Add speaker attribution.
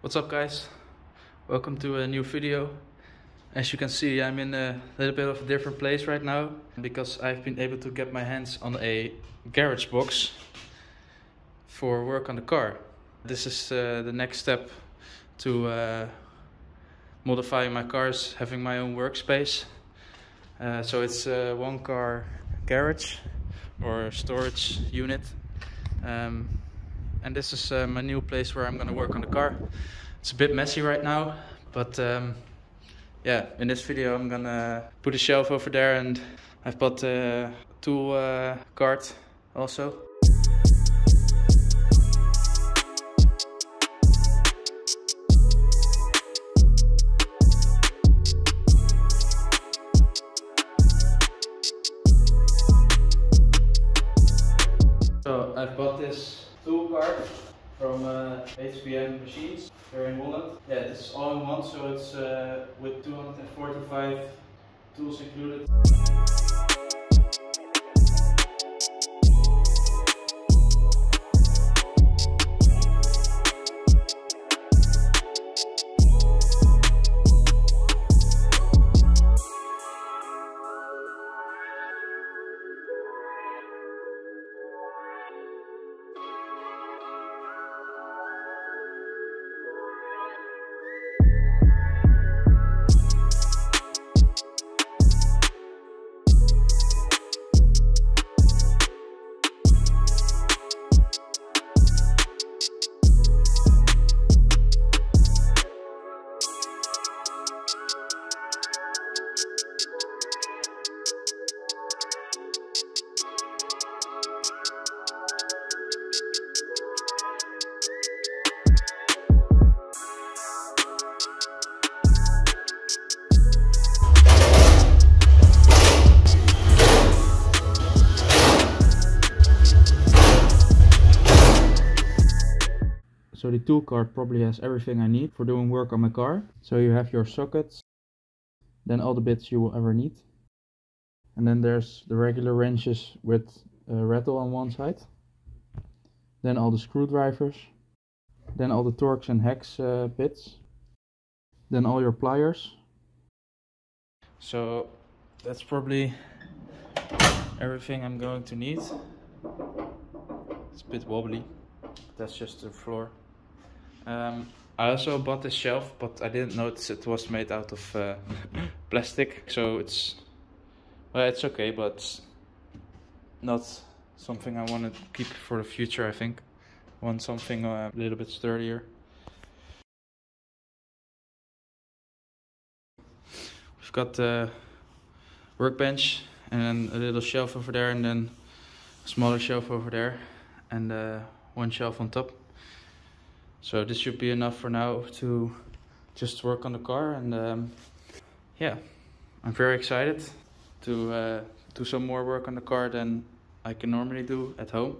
Speaker 1: What's up guys, welcome to a new video. As you can see, I'm in a little bit of a different place right now because I've been able to get my hands on a garage box for work on the car. This is the next step to modifying my cars, having my own workspace. So it's a one car garage or storage unit. And this is my new place where I'm gonna work on the car. It's a bit messy right now, but yeah, in this video I'm gonna put a shelf over there, and I've bought a tool cart also. So I've bought this tool cart from HBM Machines here in Holland. Yeah, it's all in one, so it's with 245 tools included. So the tool cart probably has everything I need for doing work on my car. So you have your sockets, then all the bits you will ever need. And then there's the regular wrenches with a rattle on one side. Then all the screwdrivers. Then all the Torx and hex bits. Then all your pliers. So that's probably everything I'm going to need. It's a bit wobbly. That's just the floor. I also bought this shelf, but I didn't notice it was made out of plastic. So it's okay, but not something I want to keep for the future. I think I want something a little bit sturdier. We've got the workbench and then a little shelf over there, and then a smaller shelf over there, and one shelf on top. So this should be enough for now to just work on the car, and yeah, I'm very excited to do some more work on the car than I can normally do at home.